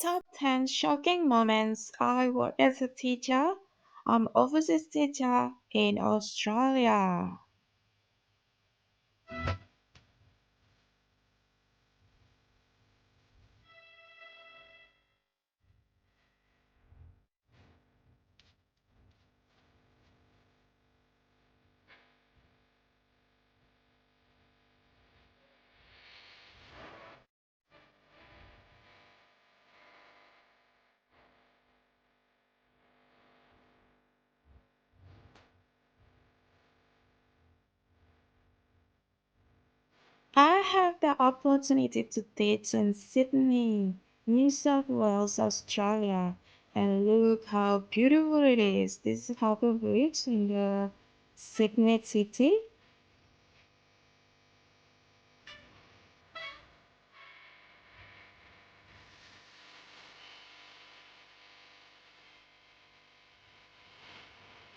Top 10 shocking moments I work as a teacher. I'm overseas teacher in Australia. I have the opportunity to teach in Sydney, New South Wales, Australia. And look how beautiful it is. This is Harbour Bridge in the Sydney city.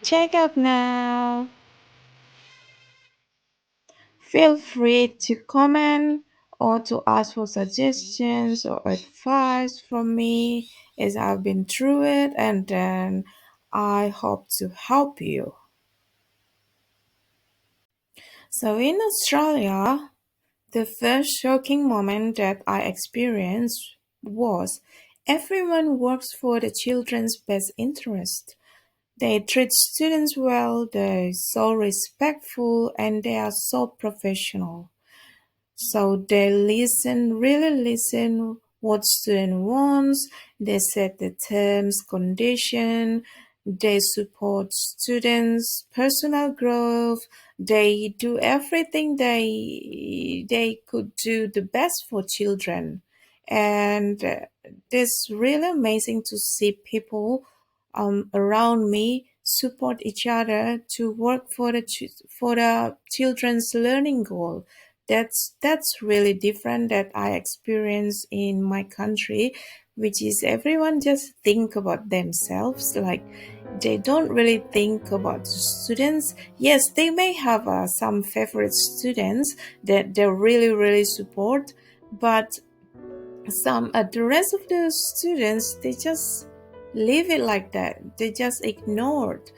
Check out now. Feel free to comment or to ask for suggestions or advice from me as I've been through it, and then I hope to help you. So, in Australia, the first shocking moment that I experienced was everyone works for the children's best interest. They treat students well, they're so respectful, and they are so professional. So they listen, really listen what student wants. They set the terms, condition. They support students' personal growth. They do everything they could do the best for children. And it's really amazing to see people around me support each other to work for for the children's learning goal. That's really different that I experience in my country, which is everyone just think about themselves, like they don't really think about the students. Yes, they may have some favorite students that they really support, but some the rest of the students, they just leave it like that, they just ignored.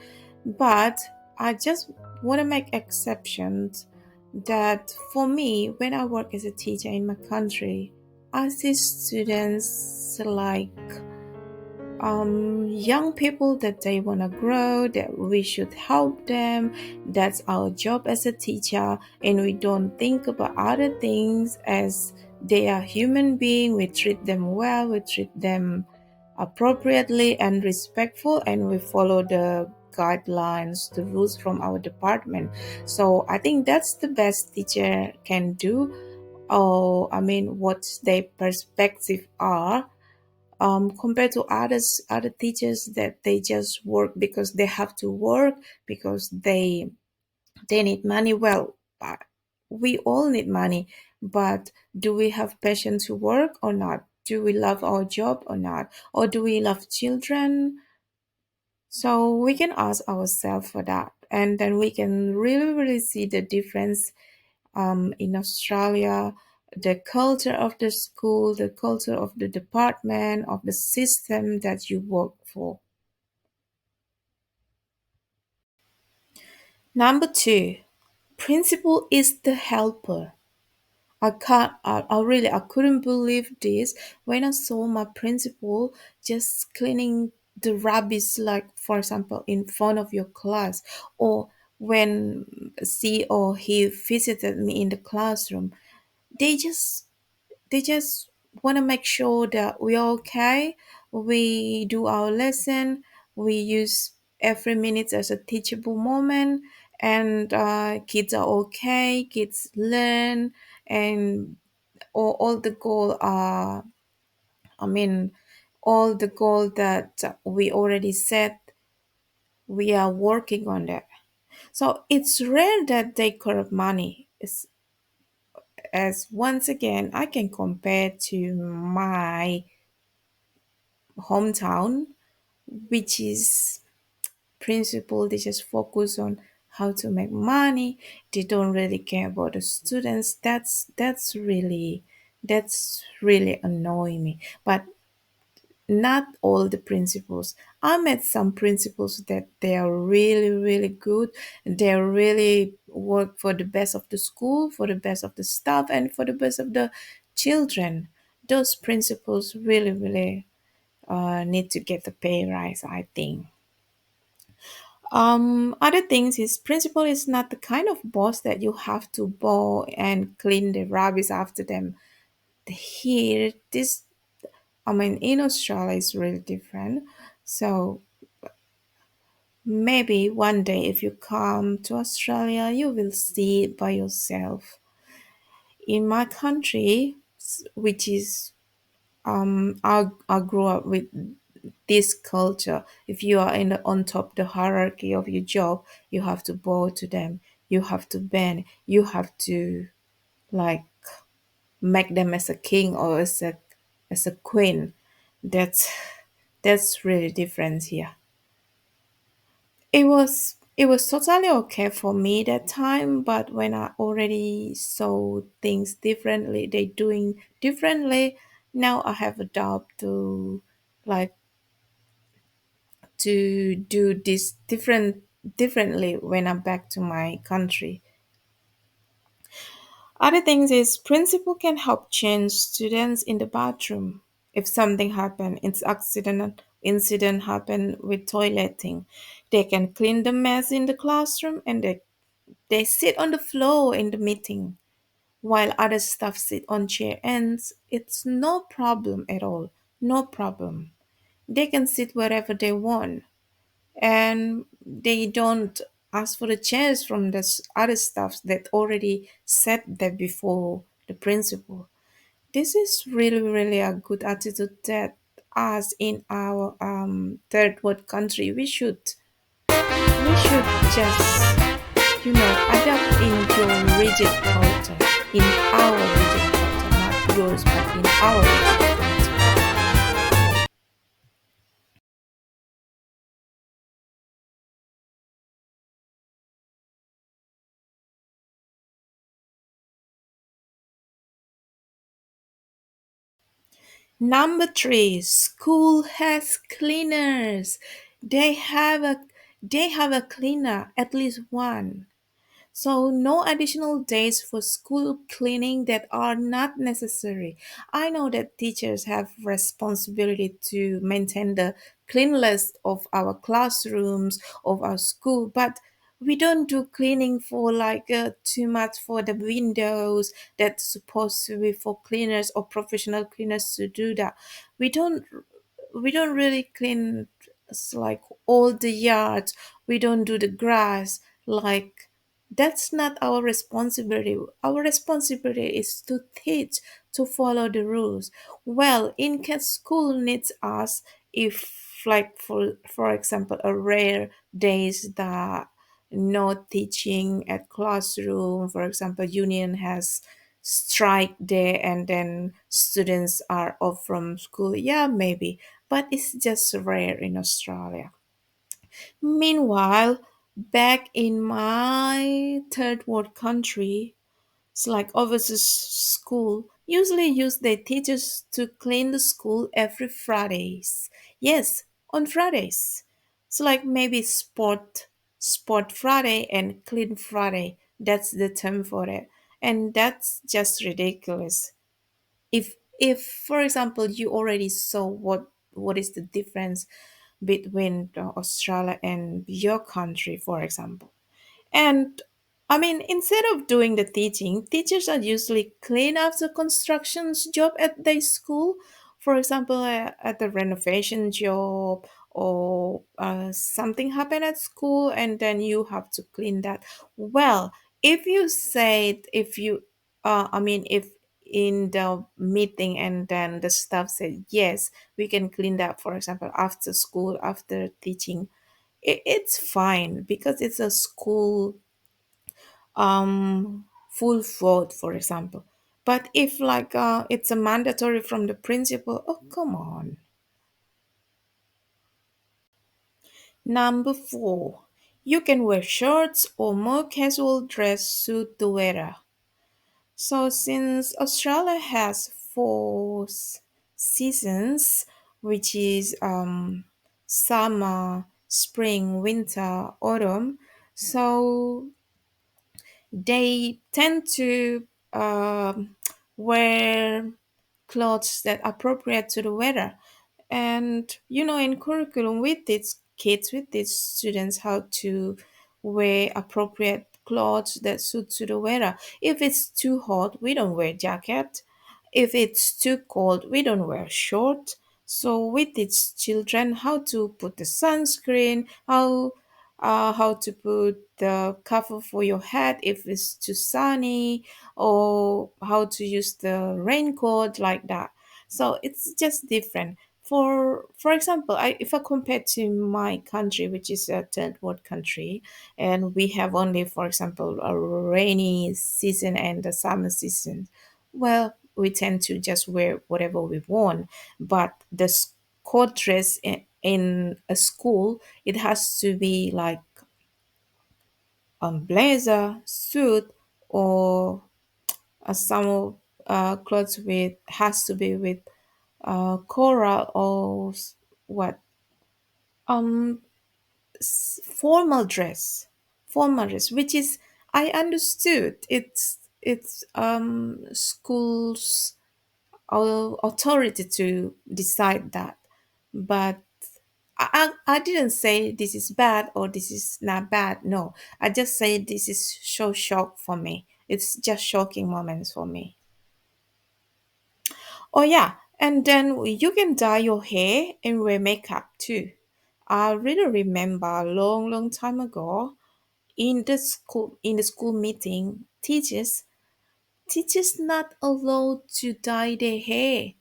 But I just want to make exceptions that for me, when I work as a teacher in my country, I see students like young people that they want to grow, that we should help them. That's our job as a teacher, and we don't think about other things. As they are human beings, we treat them well, we treat them appropriately and respectful, and we follow the guidelines, the rules from our department. So I think that's the best teacher can do. Or I mean, what their perspective are, compared to other teachers that they just work because they have to work, because they need money. Well, we all need money, but do we have passion to work or not? Do we love our job or not? Or do we love children? So we can ask ourselves for that, and then we can really see the difference in Australia, the culture of the school, the culture of the department, of the system that you work for. Number two, principal is the helper. I couldn't believe this when I saw my principal just cleaning the rubbish, like, for example, in front of your class, or when she or he visited me in the classroom. They just they just want to make sure that we're okay. We do our lesson. We use every minute as a teachable moment, and kids are okay. Kids learn, and all the goal are. I mean, all the goal that we already set. We are working on that. So it's rare that they corrupt money. As once again, I can compare to my hometown, which is principal. They just focus on how to make money. They don't really care about the students. That's really annoying me. But not all the principals. I met some principals that they are really, really good. They really work for the best of the school, for the best of the staff, and for the best of the children. Those principals really, really need to get the pay rise, I think. Other things is principal is not the kind of boss that you have to bow and clean the rubbish after them. Here, this I mean, in Australia, it's really different. So maybe one day, if you come to Australia, you will see it by yourself. In my country, which is I grew up with this culture. If you are in the on top the hierarchy of your job, you have to bow to them. You have to bend. You have to like make them as a king or as a queen. That's that's really different here. It was totally okay for me that time, but when I already saw things differently, they doing differently, now I have a doubt to like to do this differently when I'm back to my country. Other things is principal can help change students in the bathroom. If something happen, it's incident happen with toileting, they can clean the mess in the classroom and they sit on the floor in the meeting while other staff sit on chair ends. It's no problem at all. No problem. They can sit wherever they want and they don't ask for the chairs from the other staff that already sat there before the principal. This is really, really a good attitude that us in our third world country we should just adapt in your rigid culture, in our rigid culture, not yours, but in our rigid culture. Number three, school has cleaners. They have a they have a cleaner, at least one. So, no additional days for school cleaning that are not necessary. I know that teachers have responsibility to maintain the cleanliness of our classrooms, of our school, but we don't do cleaning for too much for the windows that's supposed to be for cleaners or professional cleaners to do that. We don't we don't really clean like all the yards. We don't do the grass. Like that's not our responsibility. Our responsibility is to teach, to follow the rules. Well, in case school needs us, if like for example a rare days that no teaching at classroom, for example union has strike day and then students are off from school, yeah, maybe, but it's just rare in Australia. Meanwhile, back in my third world country, it's like overseas school usually use their teachers to clean the school every Fridays. Yes, on Fridays. So like maybe sport Friday and clean Friday. That's the term for it. And that's just ridiculous. If for example you already saw what is the difference between Australia and your country, for example. And I mean, instead of doing the teaching, teachers are usually clean after constructions job at their school. For example, at the renovation job or something happened at school and then you have to clean that. Well, if you said, if you, I mean, if in the meeting and then the staff said, yes, we can clean that, for example, after school, after teaching, it's fine because it's a school full vote, for example. But if it's a mandatory from the principal, oh come on. Number four, you can wear shorts or more casual dress suit the weather. So since Australia has four seasons, which is summer, spring, winter, autumn. So they tend to wear clothes that are appropriate to the weather. And in curriculum, we teach kids, we teach students how to wear appropriate clothes that suit to the weather. If it's too hot, we don't wear jacket. If it's too cold, we don't wear short. So we teach children how to put the sunscreen, how to put the cover for your head if it's too sunny, or how to use the raincoat like that. So it's just different. For example, if I compare to my country, which is a third world country, and we have only, for example, a rainy season and the summer season, well, we tend to just wear whatever we want. But the court dress in a school, it has to be like blazer, suit, or some clothes with has to be with coral or what um formal dress, which is, I understood, it's schools authority to decide that. But I didn't say this is bad or this is not bad. No, I just say this is so shock for me. It's just shocking moments for me. Oh yeah, and then you can dye your hair and wear makeup too. I really remember a long, long time ago in the school meeting, teachers not allowed to dye their hair.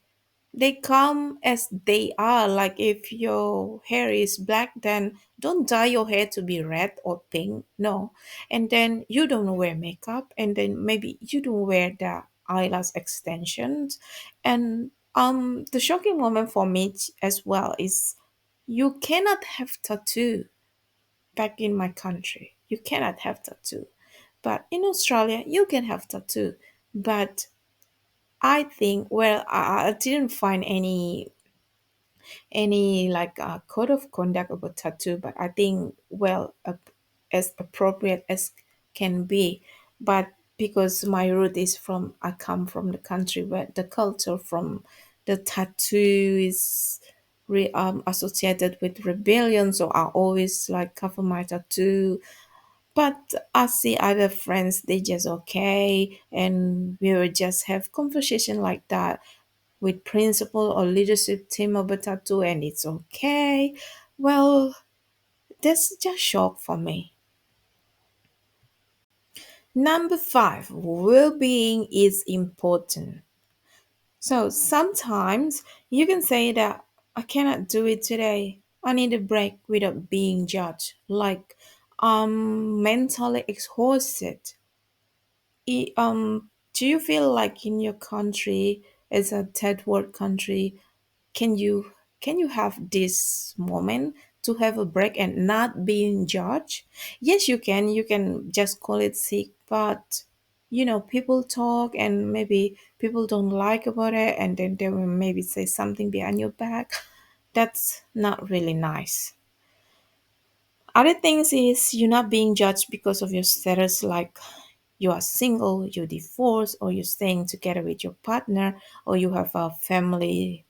They come as they are. Like if your hair is black, then don't dye your hair to be red or pink. No. And then you don't wear makeup, and then maybe you don't wear the eyelash extensions. And the shocking moment for me as well is you cannot have tattoo back in my country. You cannot have tattoo. But in Australia, you can have tattoo. But I think, well, I didn't find any like code of conduct about tattoo, but I think, well, as appropriate as can be. But because my root is from, I come from the country where the culture from the tattoo is associated with rebellion, so I always like cover my tattoo. But I see other friends, they just okay, and we will just have conversation like that with principal or leadership team of a tattoo, and it's okay. Well, that's just shock for me. Number five, well-being is important. So sometimes you can say that I cannot do it today. I need a break without being judged. Like I'm mentally exhausted. Do you feel like in your country, as a third world country, can you can you have this moment to have a break and not being judged? Yes, you can just call it sick, but people talk and maybe people don't like about it, and then they will maybe say something behind your back. That's not really nice. Other things is you're not being judged because of your status, like you are single, you're divorced, or you're staying together with your partner, or you have a family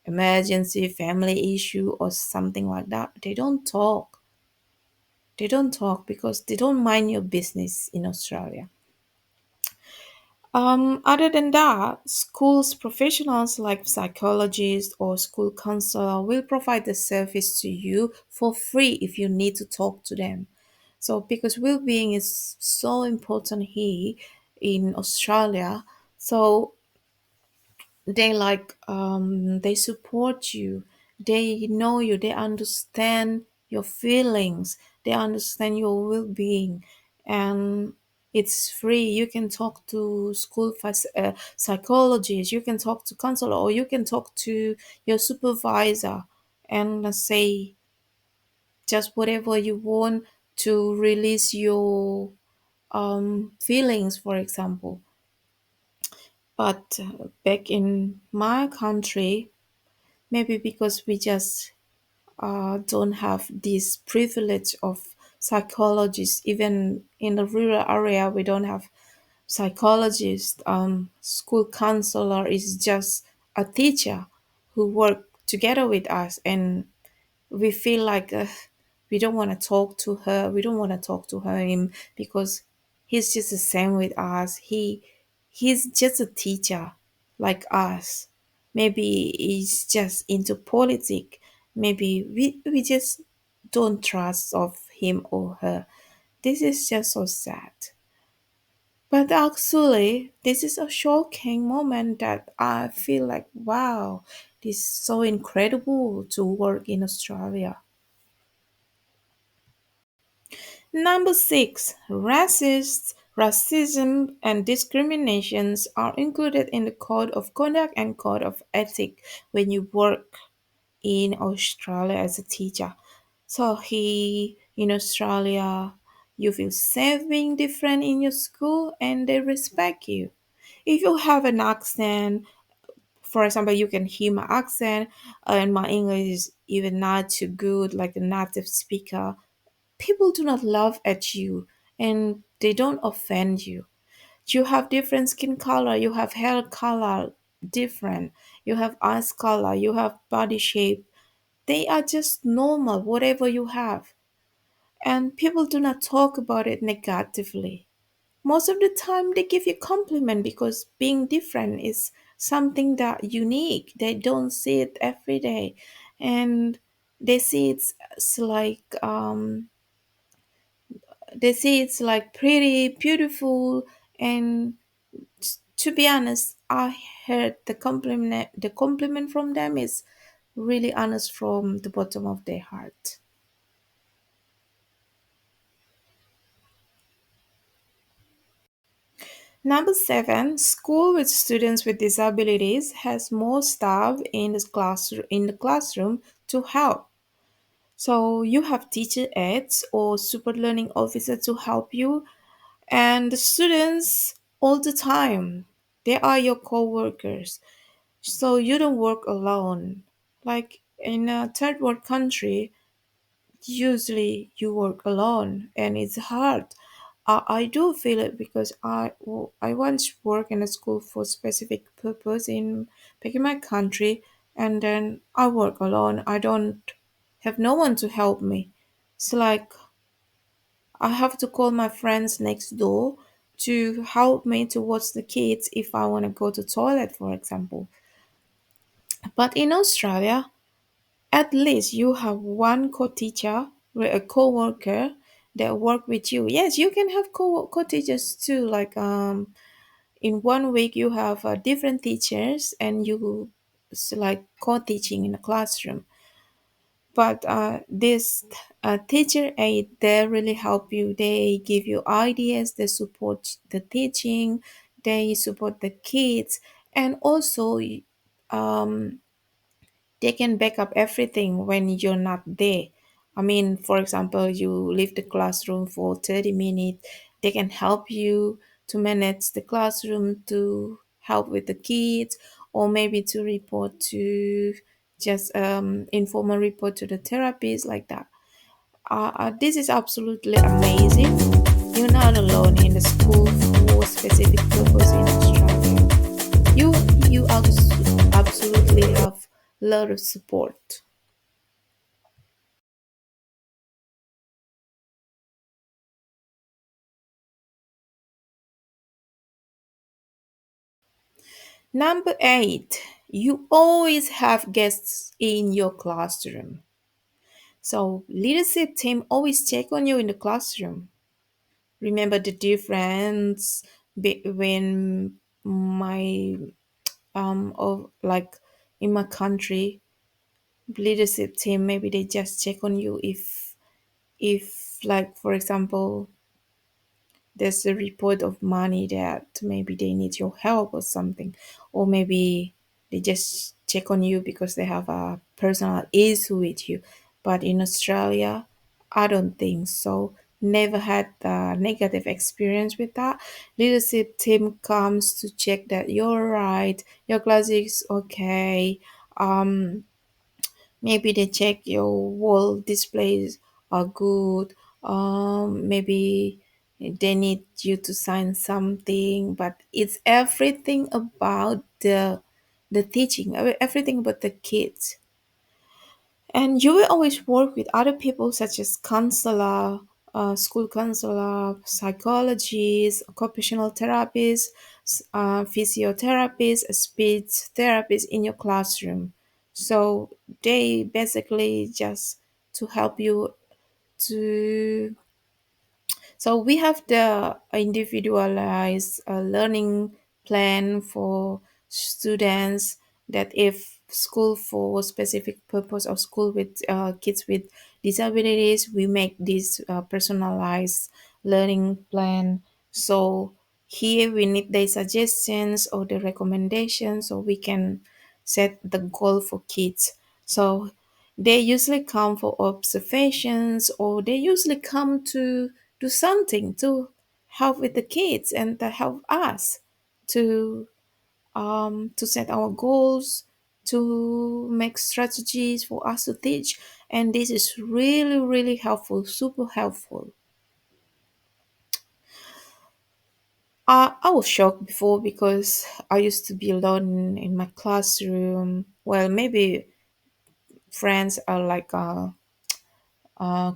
emergency, family issue, or something like that. They don't talk because they don't mind your business in Australia. Other than that, schools professionals like psychologists or school counselor will provide the service to you for free if you need to talk to them. So because well-being is so important here in Australia, so they support you, they know you, they understand your feelings, they understand your well-being, and it's free. You can talk to psychologists, you can talk to counselor, or you can talk to your supervisor and say just whatever you want to release your feelings, for example. But back in my country, Maybe because we just don't have this privilege of psychologists. Even in the rural area, we don't have psychologist. School counselor is just a teacher who work together with us, and we feel like we don't want to talk to her. We don't want to talk to him because he's just the same with us. He's just a teacher like us. Maybe he's just into politics. Maybe we just don't trust of him or her. This is just so sad. But actually, this is a shocking moment that I feel like, wow, this is so incredible to work in Australia. Number six, racism and discriminations are included in the code of conduct and code of ethic when you work in Australia as a teacher. So here in Australia, you feel safe being different in your school and they respect you. If you have an accent, for example, you can hear my accent and my English is even not too good like a native speaker, people do not laugh at you and they don't offend you. You have different skin color, you have hair color different, you have eyes color, you have body shape. They are just normal, whatever you have. And people do not talk about it negatively. Most of the time they give you compliment because being different is something that unique. They don't see it every day. And they see it's like they say it's like pretty beautiful, and to be honest, I heard the compliment from them is really honest from the bottom of their heart. Number seven, school with students with disabilities has more staff in the classroom to help. So you have teacher aides or super learning officer to help you, and the students all the time. They are your co-workers. So you don't work alone. Like in a third world country, usually you work alone and it's hard. I do feel it because I once worked in a school for specific purpose in back in my country, and then I work alone. I don't have no one to help me. It's like I have to call my friends next door to help me to watch the kids if I want to go to toilet, for example. But in Australia, at least you have one co-teacher or a co-worker that work with you. Yes, you can have co-teachers too. Like in one week you have different teachers and you like co-teaching in a classroom. But this teacher aid, they really help you. They give you ideas. They support the teaching. They support the kids, and also um they can back up everything when you're not there. I mean, for example, you leave the classroom for 30 minutes, they can help you to manage the classroom, to help with the kids, or maybe to report to just informal report to the therapist, like that. This is absolutely amazing. You're not alone in the school for specific purpose in Australia. You absolutely have a lot of support. Number eight, you always have guests in your classroom. So leadership team always check on you in the classroom. Remember the difference between my of like in my country leadership team, maybe they just check on you if like for example there's a report of money that maybe they need your help or something, or maybe they just check on you because they have a personal issue with you. But in Australia, I don't think so. Never had a negative experience with that. Leadership team comes to check that you're right, your class is okay, Maybe they check your wall displays are good. Maybe they need you to sign something, but it's everything about the teaching, everything about the kids. And you will always work with other people such as counselor, school counselor, psychologists, occupational therapists, physiotherapists, speech therapists in your classroom. So they basically just to help you to so we have the individualized learning plan for students that if school for specific purpose or school with kids with disabilities, we make this personalized learning plan. So here we need the suggestions or the recommendations so we can set the goal for kids. So they usually come for observations or they usually come to do something to help with the kids and to help us to set our goals, to make strategies for us to teach. And this is really, really helpful, super helpful. I was shocked before because I used to be alone in my classroom. Well, maybe friends are like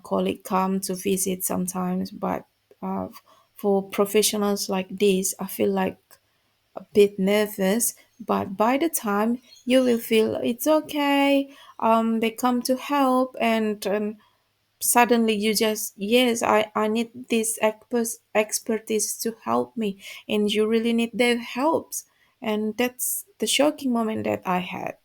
colleague come to visit sometimes, but uh, for professionals like this, I feel like a bit nervous. But by the time you will feel it's okay, they come to help, and suddenly you just yes, I need this expertise to help me, and you really need their helps, and that's the shocking moment that I had.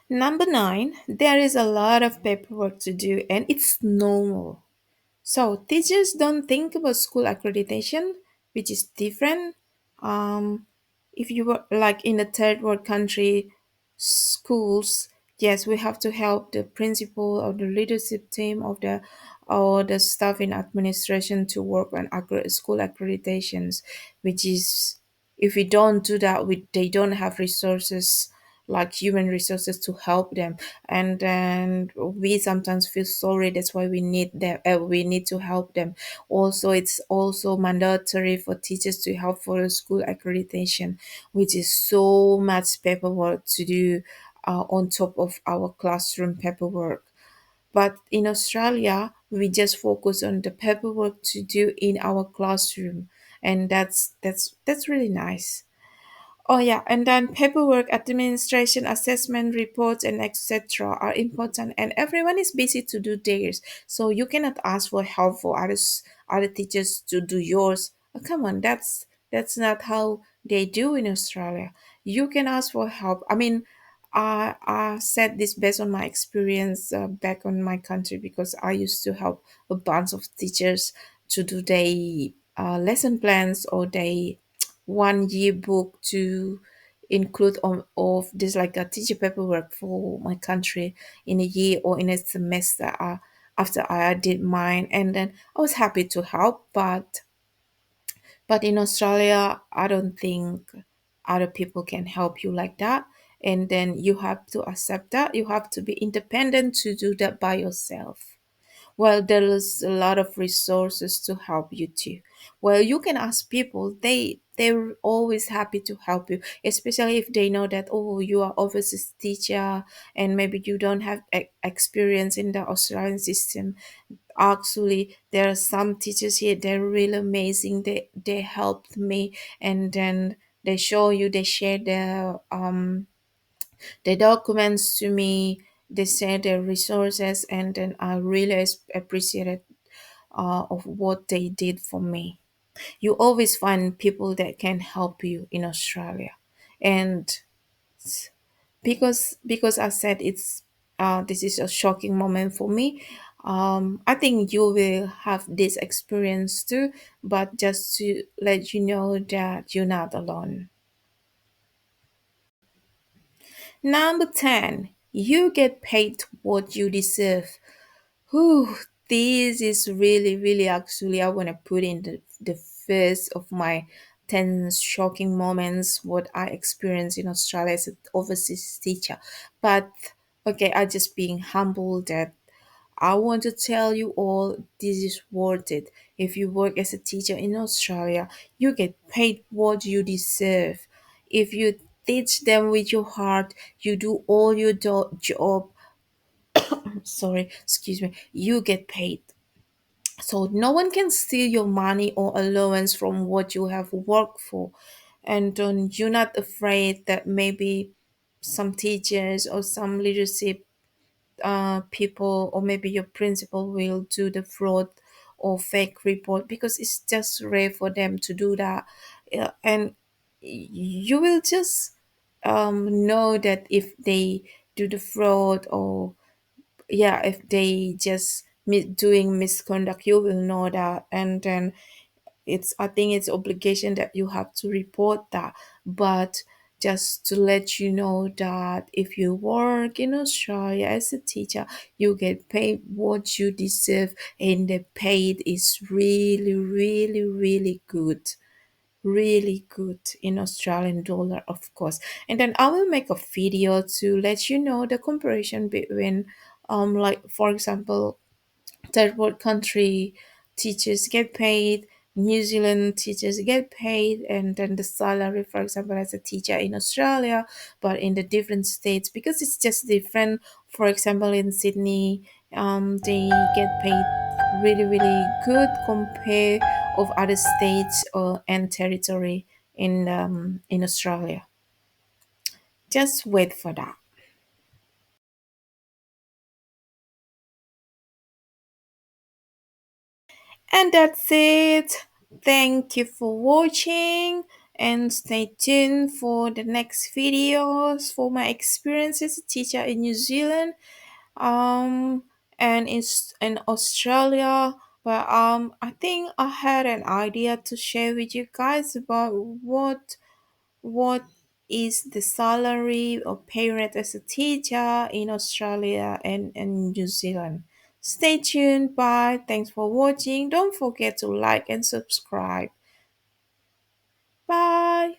Number nine, there is a lot of paperwork to do, and it's normal. So teachers don't think about school accreditation, which is different. Um, if you were like in a third world country, schools, yes, we have to help the principal or the leadership team of the or the staff in administration to work on school accreditations, which is if we don't do that, they don't have resources like human resources to help them, and then we sometimes feel sorry. That's why we need them. We need to help them. Also, it's also mandatory for teachers to help for the school accreditation, which is so much paperwork to do on top of our classroom paperwork. But in Australia, we just focus on the paperwork to do in our classroom, and that's really nice. Oh yeah, and then paperwork, administration, assessment reports, and etc. are important, and everyone is busy to do theirs. So you cannot ask for help for other teachers to do yours. Oh, come on, that's not how they do in Australia. You can ask for help. I mean, I said this based on my experience back on my country because I used to help a bunch of teachers to do their lesson plans or they one yearbook to include of this like a teacher paperwork for my country in a year or in a semester after I did mine, and then I was happy to help, but in Australia I don't think other people can help you like that, and then you have to accept that you have to be independent to do that by yourself. Well, there is a lot of resources to help you too. Well, you can ask people; they're always happy to help you, especially if they know that oh you are overseas teacher and maybe you don't have experience in the Australian system. Actually, there are some teachers here; they're really amazing. They helped me, and then they show you, they share the documents to me, they share their resources, and then I really appreciated of what they did for me. You always find people that can help you in Australia, and because I said it's this is a shocking moment for me. I think you will have this experience too, but just to let you know that you're not alone. Number 10, you get paid what you deserve. Whew, this is really, really actually, I want to put in the first of my 10 shocking moments what I experienced in Australia as an overseas teacher. But okay, I just being humble that I want to tell you all this is worth it. If you work as a teacher in Australia, you get paid what you deserve. If you teach them with your heart, you do all your job, sorry, excuse me, you get paid. So no one can steal your money or allowance from what you have worked for. And you're not afraid that maybe some teachers or some leadership people or maybe your principal will do the fraud or fake report, because it's just rare for them to do that. And you will just know that if they do the fraud, or yeah, if they just doing misconduct, you will know that. And then it's, I think it's obligation that you have to report that. But just to let you know that if you work in Australia as a teacher, you get paid what you deserve, and the paid is really, really, really good. Really good in Australian dollar, of course. And then I will make a video to let you know the comparison between like for example, third world country teachers get paid, New Zealand teachers get paid, and then the salary, for example, as a teacher in Australia, but in the different states, because it's just different. For example, in Sydney, they get paid really, really good compare of other states or and territory in Australia. Just wait for that. And that's it. Thank you for watching, and stay tuned for the next videos for my experience as a teacher in New Zealand um and in Australia. But I think I had an idea to share with you guys about what is the salary or pay rate as a teacher in Australia and New Zealand. Stay tuned. Bye. Thanks for watching. Don't forget to like and subscribe. Bye.